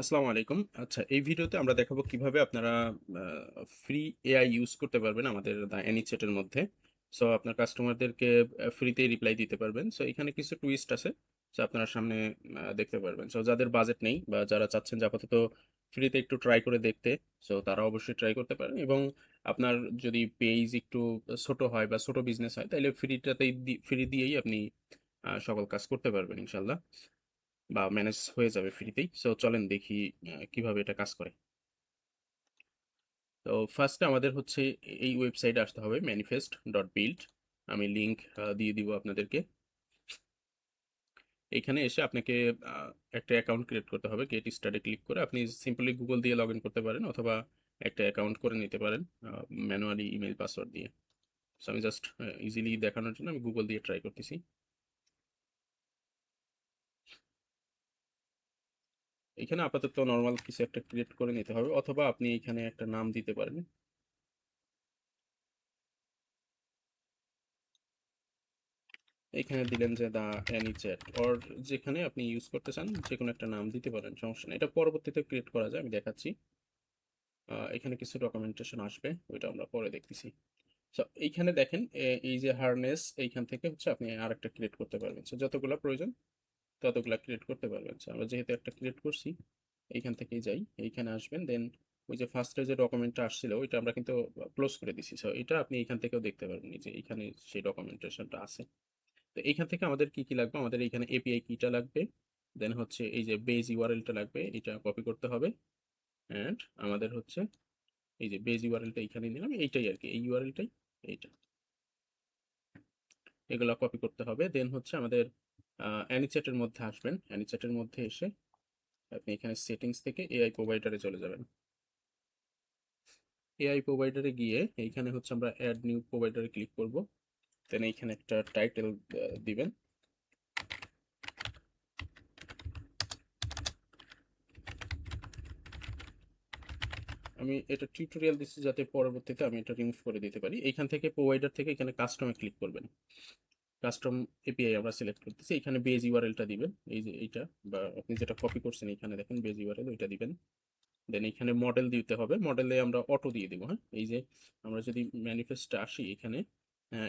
আসসালামু আলাইকুম। আচ্ছা, এই ভিডিওতে আমরা দেখাবো কিভাবে আপনারা ফ্রি এআই ইউজ করতে পারবেন আমাদের দ্য অ্যানিচ্যাট এর মধ্যে। সো আপনার কাস্টমারদেরকে ফ্রিতেই রিপ্লাই দিতে পারবেন। সো এখানে কিছু টুইস্ট আছে। সো আপনারা সামনে দেখতে পারবেন। সো যাদের বাজেট নেই বা যারা চাচ্ছেন যে আপাতত ফ্রিতে একটু ট্রাই করে দেখতে, সো তারা অবশ্যই ট্রাই করতে পারেন এবং আপনার যদি পেজ একটু ছোট হয় বা ছোট বিজনেস হয় তাইলে ফ্রি দিয়েই আপনি সকল কাজ করতে পারবেন ইনশাল্লাহ। বা ম্যানেজ হয়ে যাবে ফ্রিতেই। সো চলেন দেখি কিভাবে এটা কাজ করে। তো ফার্স্টে আমাদের হচ্ছে এই ওয়েবসাইটে আসতে হবে manifest.build। আমি লিংক দিয়ে দিব আপনাদেরকে। এখানে এসে আপনাকে একটা অ্যাকাউন্ট ক্রিয়েট করতে হবে। গেট স্টার্টে ক্লিক করে আপনি সিম্পলি গুগল দিয়ে লগ ইন করতে পারেন অথবা একটা অ্যাকাউন্ট করে নিতে পারেন ম্যানুয়ালি ইমেল পাসওয়ার্ড দিয়ে। সো আমি জাস্ট ইজিলি দেখানোর জন্য আমি গুগল দিয়ে ট্রাই করতেছি। এখানে আপাতত নর্মাল কিছু একটা ক্রিয়েট করে নিতে হবে অথবা আপনি এখানে একটা নাম দিতে পারেন। এখানে দিলেন যে দা এনি চ্যাট অর যেখানে আপনি ইউজ করতে চান যে কোনো একটা নাম দিতে পারেন, সমস্যা নেই। এটা পরবর্তীতে ক্রিয়েট করা যায়, আমি দেখাচ্ছি। এখানে কিছু ডকুমেন্টেশন আসবে, ওইটা আমরা পরে দেখতেছি। সো এইখানে দেখেন এই যে হারনেস, এইখান থেকে হচ্ছে আপনি আরেকটা ক্রিয়েট করতে পারবেন। সো যতগুলা প্রয়োজন ততগুলা ক্রিয়েট করতে পারবেন। সো আমরা যেহেতু একটা ক্রিয়েট করছি, এইখান থেকেই যাই, এইখানে আসবেন। দেন ওই যে ফার্স্টে যে ডকুমেন্টটা আসছিল ওইটা আমরা কিন্তু ক্লোজ করে দিছি। সো এটা আপনি এইখান থেকেও দেখতে পারবেন, এই যে এইখানে সেই ডকুমেন্টেশনটা আছে। তো এইখান থেকে আমাদের কি কি লাগবে, আমাদের এখানে এপিআই কিটা লাগবে। দেন হচ্ছে এই যে বেজ ইউআরএলটা লাগবে, এটা কপি করতে হবে। অ্যান্ড আমাদের হচ্ছে এই যে বেজ ইউআরএলটা এখানে নিলাম, এইটাই আর কি, এই ইউআরএলটাই এইটা, এগুলো কপি করতে হবে। দেন হচ্ছে আমাদের অ্যানিচ্যাটের মধ্যে আসবেন। অ্যানিচ্যাটের মধ্যে এসে আপনি এখানে সেটিংস থেকে এআই প্রোভাইডারে চলে যাবেন। এআই প্রোভাইডারে গিয়ে এইখানে হচ্ছে আমরা অ্যাড নিউ প্রোভাইডারে ক্লিক করব। দেন এইখানে একটা টাইটেল দিবেন। আমি এটা টিউটোরিয়াল দিচ্ছি যাতে পরবর্তীতে আমি এটা রিমুভ করে দিতে পারি। এইখান থেকে প্রোভাইডার থেকে এখানে কাস্টমে ক্লিক করবেন। কাস্টম এপিআই আমরা সিলেক্ট করতেছি, এখানে বেজ ইউআরএলটা দিবেন, এই যে এইটা, বা আপনি যেটা কপি করছেন এখানে দেখেন বেজ ইউআরএল ওইটা দিবেন। দেন এখানে মডেল দিতে হবে, মডেলে আমরা অটো দিয়ে দিব। হ্যাঁ, এই যে আমরা যদি ম্যানিফেস্টে আসি এখানে,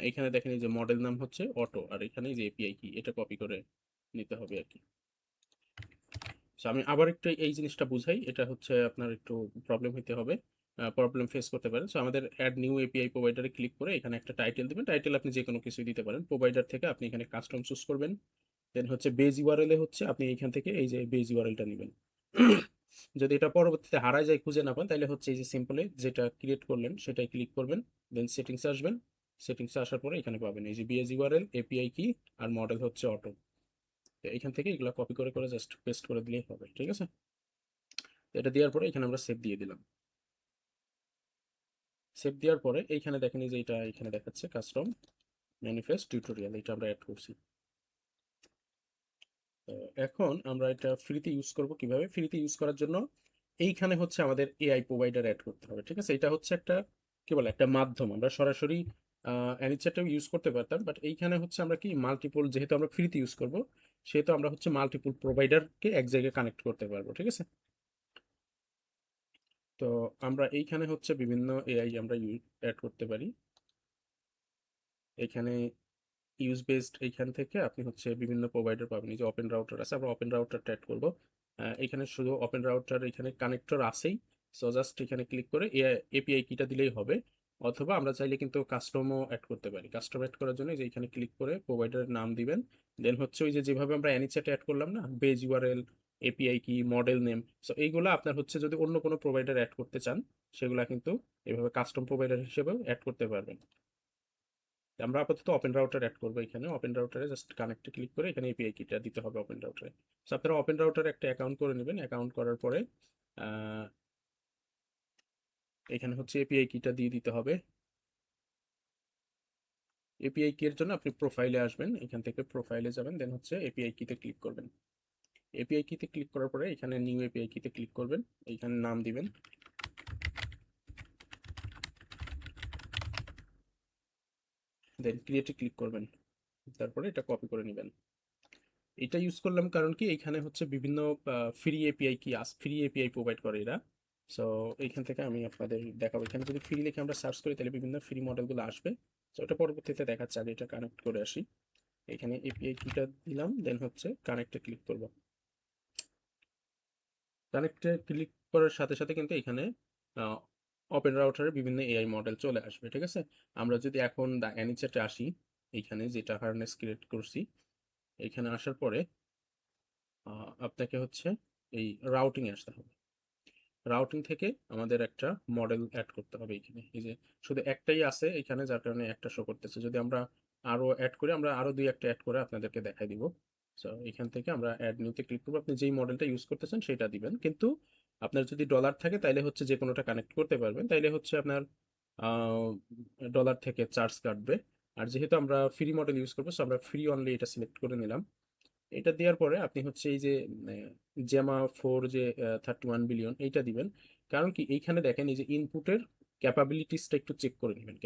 এখানে দেখেন এই যে মডেল নাম হচ্ছে অটো, আর এখানে এই যে এপিআই কি এটা কপি করে নিতে হবে আর কি। সো আমি আবার একটু এই জিনিসটা বুঝাই, এটা হচ্ছে আপনার একটু প্রবলেম হইতে হবে, প্রবলেম ফেস করতে পারেন। সো আমাদের অ্যাড নিউ এপিআই প্রোভাইডারে ক্লিক করে এখানে একটা টাইটেল দিবেন। টাইটেল আপনি যে কোনো কিছু দিতে পারেন। প্রোভাইডার থেকে আপনি এখানে কাস্টম চুজ করবেন। দেন হচ্ছে বেজ ইউআরএল এ হচ্ছে আপনি এখান থেকে এই যে বেজ ইউআরএলটা নেবেন। যদি এটা পরবর্তীতে হারায় যায়, খুঁজে না পান, তাহলে হচ্ছে এই যে সিম্পলে যেটা ক্রিয়েট করলেন সেটাই ক্লিক করবেন। দেন সেটিংসে আসবেন। সেটিংসে আসার পরে এখানে পাবেন এই যে বেজ ইউআরএল, এপিআই কি, আর মডেল হচ্ছে অটো। তো এখান থেকে এগুলো কপি করে করে জাস্ট পেস্ট করে দিলেই হবে, ঠিক আছে। তো এটা দেওয়ার পরে এখানে আমরা সেভ দিয়ে দিলাম। সেভ দেওয়ার পরে এইখানে দেখেন এই যে এটা এখানে দেখাচ্ছে কাস্টম ম্যানিফেস্ট টিউটোরিয়াল, এটা আমরা অ্যাড করছি। তো এখন আমরা এটা ফ্রিতে ইউজ করব। কিভাবে ফ্রিতে ইউজ করার জন্য এইখানে হচ্ছে আমাদের এআই প্রোভাইডার অ্যাড করতে হবে, ঠিক আছে। এটা হচ্ছে একটা কি বলে একটা মাধ্যম, আমরা সরাসরি অ্যানিচ্যাটেও ইউজ করতে পারতাম, বাট এইখানে হচ্ছে আমরা কি মাল্টিপল, যেহেতু আমরা ফ্রিতে ইউজ করব সেহেতু আমরা হচ্ছে মাল্টিপল প্রোভাইডারকে এক জায়গায় কানেক্ট করতে পারবো, ঠিক আছে। তো আমরা এইখানে হচ্ছে বিভিন্ন এআই আমরা অ্যাড করতে পারি। এখানে ইউজ বেসড, এইখান থেকে আপনি হচ্ছে বিভিন্ন প্রোভাইডার পাবেন। এই যে ওপেন রাউটার আছে, আমরা ওপেন রাউটারটা অ্যাড করব। এখানে শুধু ওপেন রাউটার, এখানে কানেক্টর আছেই। সো জাস্ট এখানে ক্লিক করে এপিআই কিটা দিলেই হবে। অথবা আমরা চাইলে কিন্তু কাস্টমও অ্যাড করতে পারি। কাস্টম অ্যাড করার জন্য এই যে এখানে ক্লিক করে প্রোভাইডারের নাম দিবেন। দেন হচ্ছে ওই যে যেভাবে আমরা অ্যানিচ্যাটে অ্যাড করলাম না, বেজ ইউআরএল, এপিআই কি, মডেল নেম, সো এইগুলো আপনার হচ্ছে যদি অন্য কোনো প্রোভাইডার অ্যাড করতে চান সেগুলা কিন্তু এভাবে কাস্টম প্রোভাইডার হিসেবেও অ্যাড করতে পারবেন। আমরা আপাতত ওপেন রাউটার অ্যাড করবো। এখানে ওপেন রাউটারে জাস্ট কানেক্টে ক্লিক করে এখানে এপিআই কিটা দিতে হবে ওপেন রাউটারে। সো আপনারা ওপেন রাউটারে একটা অ্যাকাউন্ট করে নেবেন। অ্যাকাউন্ট করার পরে এখানে হচ্ছে এপিআই কিটা দিয়ে দিতে হবে। এপিআই কি এর জন্য আপনি প্রোফাইলে আসবেন, এখান থেকে প্রোফাইলে যাবেন, দেন হচ্ছে এপিআই কিতে ক্লিক করবেন। এপিআই কিতে ক্লিক করার পরে এখানে নিউ এপিআই কিতে ক্লিক করবেন, এইখানে নাম দিবেন। দেন ক্রিয়েটে ক্লিক করবেন, তারপরে এটা কপি করে নেবেন। এটা ইউজ করলাম কারণ কি এখানে হচ্ছে বিভিন্ন free API free API provide করে এরা। সো এইখান থেকে আমি আপনাদের দেখাবো, এখানে যদি ফ্রি লিখে আমরা সার্চ করি তাহলে বিভিন্ন ফ্রি মডেলগুলো আসবে। তো ওটা পরবর্তীতে দেখাচ্ছে, আগে এটা কানেক্ট করে আসি। এখানে এপিআই কিটা দিলাম, দেন হচ্ছে কানেক্টে ক্লিক করব। কানেক্টে ক্লিক করার সাথে সাথে কিন্তু এখানে ওপেন রাউটারের বিভিন্ন এআই মডেল চলে আসবে, ঠিক আছে। আমরা যদি এখন অ্যানিচ্যাটে আসি, এইখানে যেটা হারনেস ক্রিয়েট করছি, এখানে আসার পরে আপনাকে হচ্ছে এই রাউটিং এ আসতে হবে। রাউটিং থেকে আমাদের একটা মডেল অ্যাড করতে হবে এখানে। এই যে শুধু একটাই আছে এখানে, যার কারণে একটা শো করতেছে। যদি আমরা আরো অ্যাড করি, আমরা আরো দুই একটা অ্যাড করে আপনাদেরকে দেখাই দিব। সো এখান থেকে আমরা অ্যাড নিউতে ক্লিক করবো। আপনি যেই মডেলটা ইউজ করতেছেন সেটা দিবেন, কিন্তু আপনার যদি ডলার থাকে তাইলে হচ্ছে যে কোনোটা কানেক্ট করতে পারবেন, তাইলে হচ্ছে আপনার ডলার থেকে চার্জ কাটবে। আর যেহেতু আমরা ফ্রি মডেল ইউজ করবো, সো আমরা ফ্রি অনলি এটা সিলেক্ট করে নিলাম। এটা দেওয়ার পরে আপনি হচ্ছে এই যে জেমা 4 যে 31 বিলিয়ন এইটা দিবেন। কারণ কি এইখানে দেখেন এই যে ইনপুটের ক্যাপাবিলিটিসটা একটু চেক করে নেবেন।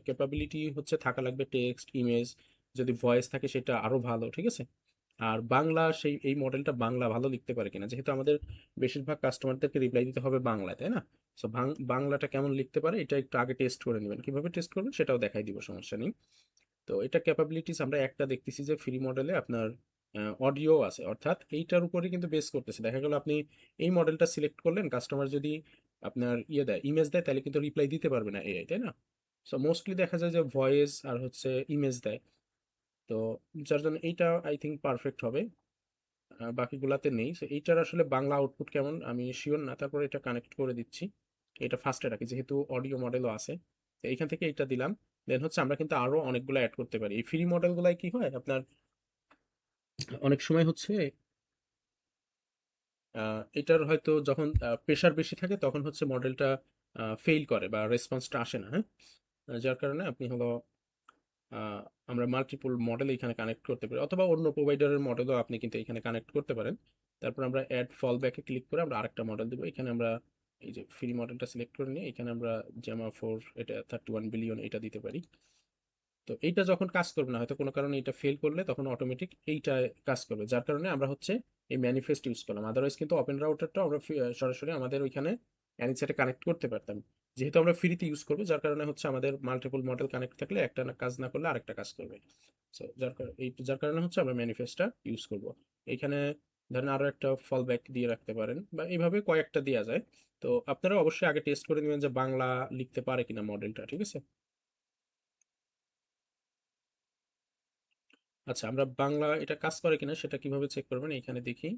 ক্যাপাবিলিটি হচ্ছে থাকা লাগবে টেক্সট, ইমেজ, যদি ভয়েস থাকে সেটা আরো ভালো, ঠিক আছে। আর বাংলা, সেই এই মডেলটা বাংলা ভালো লিখতে পারে কিনা, যেহেতু আমাদের বেশিরভাগ কাস্টমারদেরকে রিপ্লাই দিতে হবে বাংলায়, তাই না। সো বাংলাটা কেমন লিখতে পারে এটা একটু আগে টেস্ট করে নেবেন। কিভাবে টেস্ট করবেন সেটাও দেখাই দিব, সমস্যা নেই। তো এটা ক্যাপাবিলিটিস আমরা একটা দেখতেছি যে ফ্রি মডেলে আপনার অডিও আছে, অর্থাৎ এইটার উপরে কিন্তু বেস করতেছে। দেখা গেল আপনি এই মডেলটা সিলেক্ট করলেন, কাস্টমার যদি আপনার দেয়, ইমেজ দেয়, তাহলে কিন্তু রিপ্লাই দিতে পারবে না এআই, তাই না। সো মোস্টলি দেখা যায় যে ভয়েস আর হচ্ছে ইমেজ দেয়। তো যার জন্য এইটা আই থিঙ্ক পারফেক্ট হবে, বাকিগুলাতে নেই। সো এইটার আসলে বাংলা আউটপুট কেমন আমি শিওর না, তারপরে এটা কানেক্ট করে দিচ্ছি। এটা ফার্স্টে রাখি যেহেতু অডিও মডেলও আছে। তো এইখান থেকে এটা দিলাম। দেন হচ্ছে আমরা কিন্তু আরো অনেকগুলো অ্যাড করতে পারি। এই ফ্রি মডেলগুলাই কি হয় আপনার অনেক সময় হচ্ছে এটার হয়তো যখন প্রেশার বেশি থাকে তখন হচ্ছে মডেলটা ফেইল করে বা রেসপন্সটা আসে না, হ্যাঁ। যার কারণে আপনি হলো আমরা মাল্টিপল মডেল এখানে কানেক্ট করতে পারি, অথবা অন্য প্রোভাইডারের মডেলও আপনি কিন্তু এখানে কানেক্ট করতে পারেন। তারপর আমরা অ্যাড ফল ব্যাকে ক্লিক করে আমরা আরেকটা মডেল দেবো। এখানে আমরা এই যে ফ্রি মডেলটা সিলেক্ট করে নিয়ে এখানে আমরা জেমা 4 এটা 31 বিলিয়ন এটা দিতে পারি। তো এইটা যখন কাজ করবে না, হয়তো কোনো কারণে এটা ফেল করলে, তখন অটোমেটিক এইটা কাজ করবে, যার কারণে আমরা হচ্ছে এই ম্যানিফেস্ট ইউজ করলাম। আদারওয়াইজ কিন্তু ওপেন রাউটারটা আমরা সরাসরি আমাদের ওইখানে অ্যানির কানেক্ট করতে পারতাম। যেহেতু আমরা ফ্রিতে ইউজ করবো, যার কারণে হচ্ছে আমাদের মাল্টিপল মডেল কানেক্ট থাকলে একটা কাজ না করলে আরেকটা কাজ করবে। সো যার কারণে হচ্ছে আমরা ম্যানিফেস্টটা ইউজ করব। এখানে ধরেন আরো একটা ফল ব্যাক দিয়ে রাখতে পারেন, বা এইভাবে কয়েকটা দেওয়া যায়। তো আপনারা অবশ্যই আগে টেস্ট করে নেবেন যে বাংলা লিখতে পারে কিনা মডেলটা, ঠিক আছে। আচ্ছা, আমরা বাংলা এটা কাজ করে কিনা সেটা কিভাবে চেক করবেন, এখানে দেখি।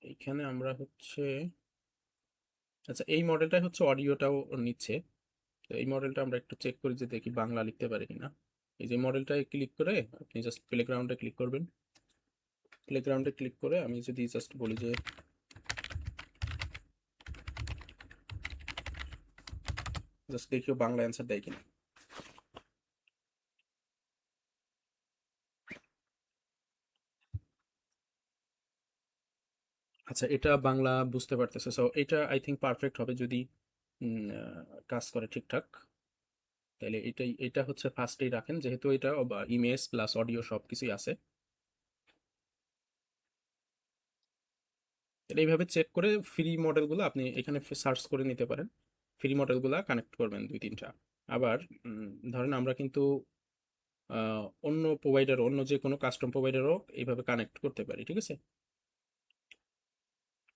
এইখানে আমরা হচ্ছে, আচ্ছা এই মডেলটাই হচ্ছে অডিওটাও নিচ্ছে। তো এই মডেলটা আমরা একটু চেক করি যে দেখি বাংলা লিখতে পারে কিনা। এই যে মডেলটায় ক্লিক করে আপনি জাস্ট প্লেগ্রাউন্ডে ক্লিক করবেন। প্লেগ্রাউন্ডে ক্লিক করে আমি যদি জাস্ট বলি যে জাস্ট দেখিও বাংলা অ্যান্সার দেয় কিনা। আচ্ছা, এটা বাংলা বুঝতে পারতেছে। সো এটা আই থিঙ্ক পারফেক্ট হবে যদি কাজ করে ঠিকঠাক। তাহলে এটা হচ্ছে ফার্স্টেই রাখেন, যেহেতু এটা ইমেজ প্লাস অডিও সব কিছুই আছে। এটা এইভাবে চেক করে ফ্রি মডেলগুলো আপনি এখানে সার্চ করে নিতে পারেন। ফ্রি মডেলগুলো কানেক্ট করবেন দুই তিনটা। আবার ধরেন আমরা কিন্তু অন্য প্রোভাইডার, অন্য যে কোনো কাস্টম প্রোভাইডারও এইভাবে কানেক্ট করতে পারি, ঠিক আছে।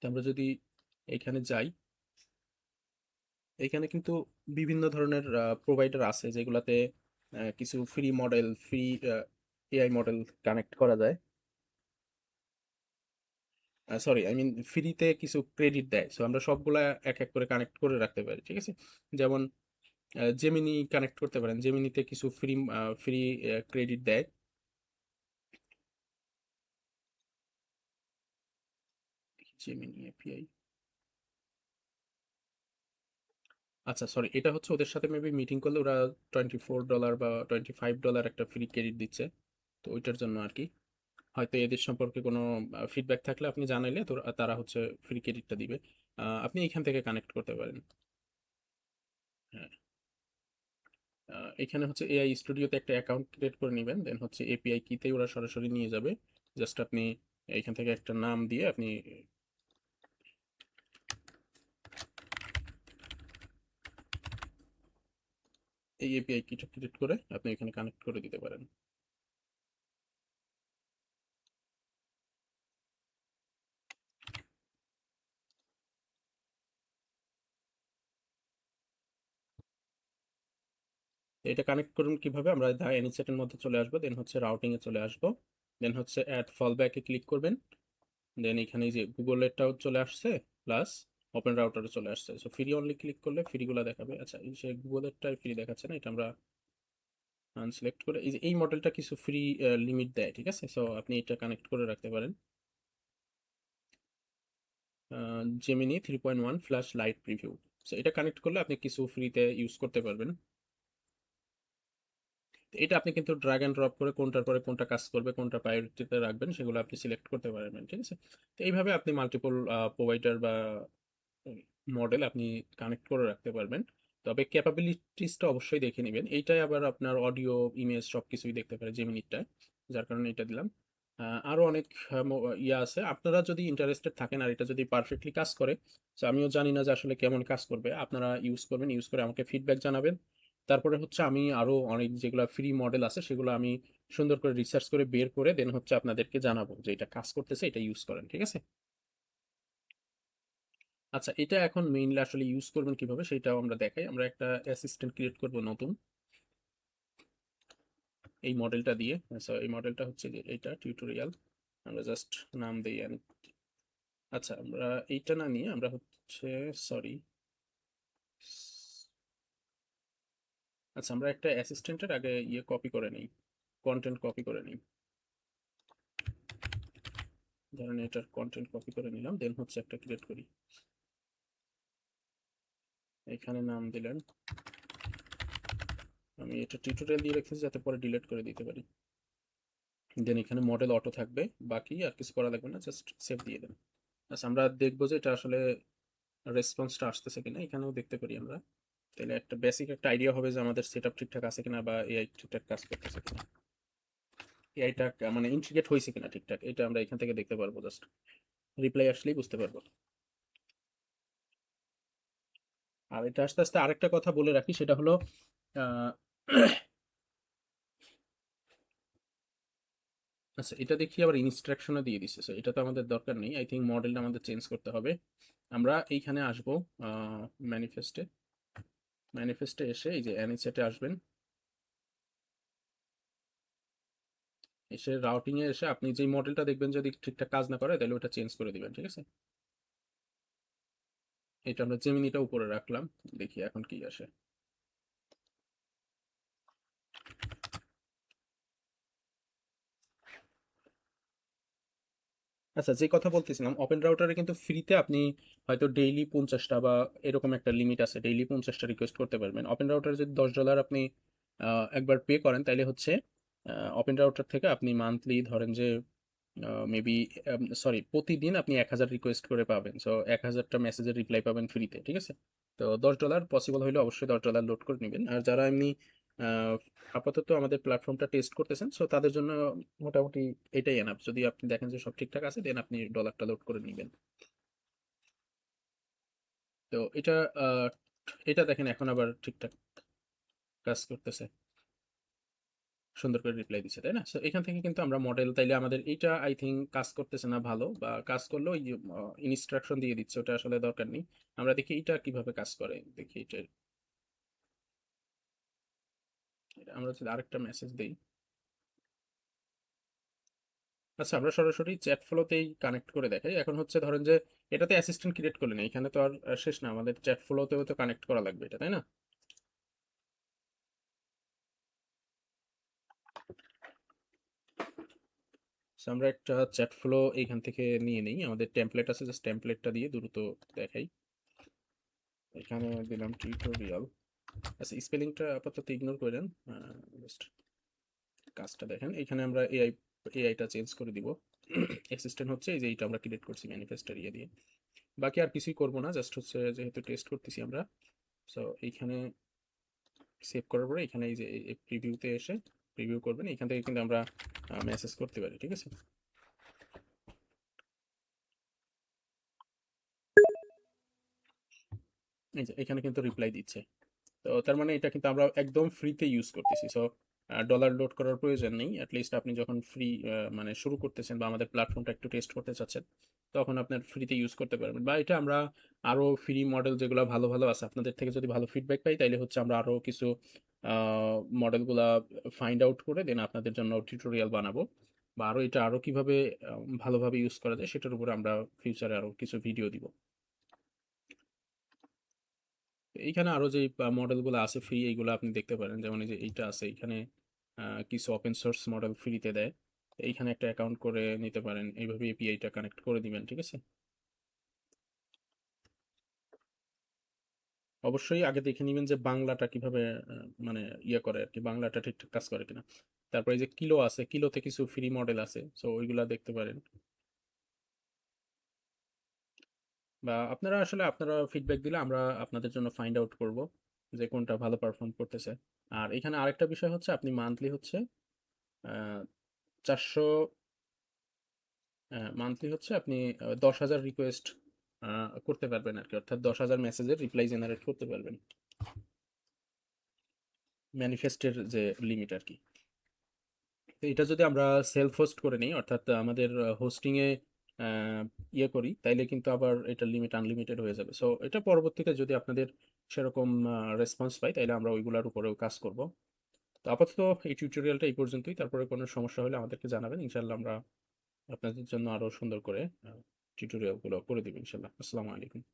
তো আমরা যদি এখানে যাই, এখানে কিন্তু বিভিন্ন ধরনের প্রোভাইডার আছে যেগুলাতে কিছু free model, free AI model connect করা যায়। সরি, আই মিন ফ্রিতে কিছু ক্রেডিট দেয়। সো আমরা সবগুলা এক এক করে কানেক্ট করে রাখতে পারি, ঠিক আছে। যেমন জেমিনি কানেক্ট করতে পারেন, জেমিনিতে কিছু ফ্রি ক্রেডিট দেয়। জেমিনি এপিআই, আচ্ছা সরি, এটা হচ্ছে ওদের সাথে মেবি মিটিং করলে ওরা $24 বা $25 একটা ফ্রি ক্রেডিট দিচ্ছে। তো ওইটার জন্য আর কি, হয়তো এদের সম্পর্কে কোনো ফিডব্যাক থাকলে আপনি জানাইলে তো তারা হচ্ছে ফ্রি ক্রেডিটটা দিবে। আপনি এখান থেকে কানেক্ট করতে পারেন। হ্যাঁ, এখানে হচ্ছে এআই স্টুডিওতে একটা অ্যাকাউন্ট ক্রিয়েট করে নেবেন, দেন হচ্ছে এপিআই কিতে ওরা সরাসরি নিয়ে যাবে। জাস্ট আপনি এখান থেকে একটা নাম দিয়ে আপনি এই এপিআই কিটা ক্রিয়েট করে আপনি এখানে কানেক্ট করে দিতে পারেন। এটা কানেক্ট করুন কিভাবে, আমরা দা এনিসেটের মধ্যে চলে আসবো, দেন হচ্ছে রাউটিং এ চলে আসবো, দেন হচ্ছে অ্যাড ফলব্যাকে ক্লিক করবেন, দেন এখানে এই যে গুগলেরটাও চলে আসছে প্লাস ওপেন রাউটারও চলে আসছে। সো ফ্রি অনলি ক্লিক করলে ফ্রিগুলো দেখাবে। আচ্ছা এই যে গুগলেরটাই ফ্রি দেখাচ্ছে না, এটা আমরা আনসিলেক্ট করে এই যে এই মডেলটা কিছু ফ্রি লিমিট দেয়, ঠিক আছে। সো আপনি এটা কানেক্ট করে রাখতে পারেন। Gemini 3.1 flash light preview, so এটা কানেক্ট করলে আপনি কিছু ফ্রিতে ইউজ করতে পারবেন। এটা আপনি কিন্তু ড্র্যাগ অ্যান্ড ড্রপ করে কোনটার পরে কোনটা কাজ করবে, কোনটা প্রায়োরিটিতে রাখবেন সেগুলো আপনি সিলেক্ট করতে পারবেন, ঠিক আছে। তো এইভাবে আপনি মাল্টিপল প্রোভাইডার বা মডেল আপনি কানেক্ট করে রাখতে পারবেন। তবে ক্যাপাবিলিটিসটা অবশ্যই দেখে নেবেন। এইটাই আবার আপনার অডিও, ইমেজ সব কিছুই দেখতে পারে জেমিনিটায়, যার কারণে এটা দিলাম। আরও অনেক ইয়ে আছে, আপনারা যদি ইন্টারেস্টেড থাকেন আর এটা যদি পারফেক্টলি কাজ করে, তো আমিও জানি না যে আসলে কেমন কাজ করবে, আপনারা ইউজ করবেন, ইউজ করে আমাকে ফিডব্যাক জানাবেন। তারপরে হচ্ছে আমি আরও অনেক যেগুলো ফ্রি মডেল আছে সেগুলো আমি সুন্দর করে রিসার্চ করে বের করে দেন হচ্ছে আপনাদেরকে জানাবো যে এটা কাজ করতেছে, এটা ইউজ করেন, ঠিক আছে। আচ্ছা এটা এখন মেইনলি আসলে ইউজ করবেন কিভাবে সেটাও আমরা দেখাই। আমরা একটা অ্যাসিস্ট্যান্ট ক্রিয়েট করব নতুন এই মডেলটা দিয়ে। সো এই মডেলটা হচ্ছে যে এটা টিউটোরিয়াল, আমরা জাস্ট নাম দিই আচ্ছা আমরা এইটা না নিয়ে আমরা হচ্ছে সরি, আচ্ছা আমরা একটা অ্যাসিস্ট্যান্টের আগে ইয়ে কপি করে নিই, কন্টেন্ট কপি করে নিই। ধরেন এটার কন্টেন্ট কপি করে নিলাম, দেন হচ্ছে একটা ক্রিয়েট করি, এখানে নাম দিলেন, আমি এটা টিউটোরিয়াল দিয়ে রেখেছি যাতে পরে ডিলিট করে দিতে পারি। দেন এখানে মডেল অটো থাকবে, বাকি আর কিছু করা লাগবে না, জাস্ট সেভ দিয়ে দেন। আচ্ছা আমরা দেখবো যে এটা আসলে রেসপন্সটা আসতেছে কিনা, এখানেও দেখতে পারি আমরা। তাহলে একটা বেসিক একটা আইডিয়া হবে যে আমাদের সেটআপ ঠিকঠাক আছে কিনা বা এআই ঠিকঠাক কাজ করতেছে কিনা, এআইটা মানে ইন্টিগ্রেট হয়েছে কিনা ঠিকঠাক, এটা আমরা এখান থেকে দেখতে পারবো। জাস্ট রিপ্লাই আসলেই বুঝতে পারবো। আর এটা আস্তে আস্তে আরেকটা কথা বলে রাখি, সেটা হলো আহ, আচ্ছা এটা দেখি আবার ইনস্ট্রাকশনও দিয়ে দিচ্ছে, so এটা তো আমাদের দরকার নেই। আই থিঙ্ক মডেলটা আমাদের চেঞ্জ করতে হবে। আমরা এইখানে আসবো ম্যানিফেস্টে, ম্যানিফেস্টে এসে এই যে অ্যানিসেটে আসবেন, এসে রাউটিং এ এসে আপনি যে মডেলটা দেখবেন যদি ঠিকঠাক কাজ না করে তাহলে ওটা চেঞ্জ করে দিবেন, ঠিক আছে। এটা আমরা জেমিনিটা উপরে রাখলাম, দেখি এখন কি আসে। আচ্ছা যে কথা বলতেছিলাম, ওপেন রাউটারে কিন্তু ফ্রিতে আপনি হয়তো ডেইলি 50টা বা এরকম একটা লিমিট আছে, ডেইলি 50টা রিকোয়েস্ট করতে পারবেন। ওপেন রাউটারে যদি $10 আপনি একবার পে করেন তাহলে হচ্ছে ওপেন রাউটার থেকে আপনি মান্থলি ধরেন যে মেবি সরি প্রতিদিন আপনি 1000 রিকোয়েস্ট করে পাবেন, সো 1000টা মেসেজের রিপ্লাই পাবেন ফ্রিতে, ঠিক আছে। তো $10 পসিবল হলে অবশ্যই $10 লোড করে নেবেন। আর যারা এমনি আহ, আপাতত আমাদের প্ল্যাটফর্মটা টেস্ট করতেছেন, সো তাদের জন্য মোটামুটি এটাই এনাফ। যদি আপনি দেখেন যে সব ঠিকঠাক আছে দেন আপনি ডলারটা লোড করে নেবেন। তো এটা আহ, এটা দেখেন এখন আবার ঠিকঠাক কাজ করতেছে, সুন্দর করে রিপ্লাই দিচ্ছে, তাই না। সো এখান থেকে কিন্তু আমরা মডেল তাইলে আমাদের এইটা আই থিঙ্ক কাজ করতেছে না ভালো, বা কাজ করলেও ওই যে ইনস্ট্রাকশন দিয়ে দিচ্ছে ওটা আসলে দরকার নেই। আমরা দেখি এটা কিভাবে কাজ করে, দেখি এটা। আমরা যদি আরেকটা মেসেজ দিই, আচ্ছা আমরা সরাসরি চ্যাট ফ্লোতেই কানেক্ট করে দেখাই। এখন হচ্ছে ধরেন যে এটাতে অ্যাসিস্ট্যান্ট ক্রিয়েট করলেন, এখানে তো আর শেষ না, আমাদের চ্যাট ফ্লোতেও তো কানেক্ট করা লাগবে এটা, তাই না। So, আমরা একটা চ্যাট ফ্লো এইখান থেকে নিয়ে নিই, আমাদের টেমপ্লেট আছে, জাস্ট টেমপ্লেটটা দিয়ে দ্রুত দেখাই। এখানে দিলাম টিউটোরিয়াল। আচ্ছা স্পেলিংটা আপাতত ইগনোর করেন, জাস্ট কাজটা দেখেন। এখানে আমরা এআইটা চেঞ্জ করে দিব। অ্যাসিস্ট্যান্ট হচ্ছে এই যে এইটা আমরা ক্রিয়েট করছি ম্যানিফেস্টার ইয়ে দিয়ে। বাকি আর কিছুই করব না, জাস্ট হচ্ছে যেহেতু টেস্ট করতেছি আমরা, সো এইখানে সেভ করার পরে এখানে এই যে প্রিভিউতে এসে প্রিভিউ করবেন, এখান থেকে কিন্তু আমরা মেসেজ করতে পারি, ঠিক আছে? এই যে এখানে কিন্তু রিপ্লাই দিচ্ছে। তো তার মানে এটা কিন্তু আমরা একদম ফ্রিতে ইউজ করতেছি। সো ডলার লোড করার প্রয়োজন নেই। অ্যাটলিস্ট আপনি যখন ফ্রি মানে শুরু করতেছেন বা আমাদের প্ল্যাটফর্মটা একটু টেস্ট করতে চাচ্ছেন, তখন আপনার ফ্রিতে ইউজ করতে পারবেন। বা এটা আমরা আরো ফ্রি মডেল যেগুলো ভালো, ভালো আছে, আপনাদের থেকে যদি ভালো ফিডব্যাক পাই তাইলে হচ্ছে আমরা আরো কিছু মডেলগুলা ফাইন্ড আউট করে দেন আপনাদের জন্য টিউটোরিয়াল বানাবো। বা আরো এটা আরো কিভাবে ভালোভাবে ইউজ করা যায় সেটার উপরে আমরা ফিউচারে আরো কিছু ভিডিও দিব। এইখানে আরো যে মডেলগুলো আছে ফ্রি, এইগুলো আপনি দেখতে পারেন। যেমন এই যে এইটা আছে, এখানে কিছু ওপেন সোর্স মডেল ফ্রিতে দেয়। এইখানে একটা অ্যাকাউন্ট করে নিতে পারেন, এইভাবে এপিআইটা কানেক্ট করে দিবেন, ঠিক আছে? অবশ্যই আগে দেখে নিবেন যে বাংলাটা কিভাবে মানে ইয়ে করে আর কি, বাংলাটা ঠিকঠাক কাজ করে কিনা। তারপরে এই যে কিলো আছে, কিলোতে কিছু ফ্রি মডেল আছে, সো ওইগুলা দেখতে পারেন। বা আপনারা আসলে আপনারা ফিডব্যাক দিলে আমরা আপনাদের জন্য ফাইন্ড আউট করব যে কোনটা ভালো পারফর্ম করতেছে। আর এখানে আরেকটা বিষয় হচ্ছে আপনি মান্থলি হচ্ছে ৪০০ মান্থলি হচ্ছে আপনি ১০,০০০ রিকোয়েস্ট করতে পারবেন আর কি, অর্থাৎ ১০,০০০ মেসেজের রিপ্লাই জেনারেট করতে পারবেন, ম্যানিফেস্টের যে লিমিট আর কি। তো এটা যদি আমরা সেলফ হোস্ট করে নিই, অর্থাৎ আমাদের হোস্টিংয়ে ইয়ে করি, তাইলে কিন্তু আবার এটার লিমিট আনলিমিটেড হয়ে যাবে। সো এটা পরবর্তীতে যদি আপনাদের সেরকম রেসপন্স পাই তাইলে আমরা ওইগুলোর উপরেও কাজ করব। তো আপাতত এই টিউটোরিয়ালটা এই পর্যন্তই। তারপরে কোনো সমস্যা হলে আমাদেরকে জানাবেন, ইনশাল্লাহ আমরা আপনাদের জন্য আরো সুন্দর করে টিউটোরিয়ালগুলো করে দেব ইনশাল্লাহ। আসসালামু আলাইকুম।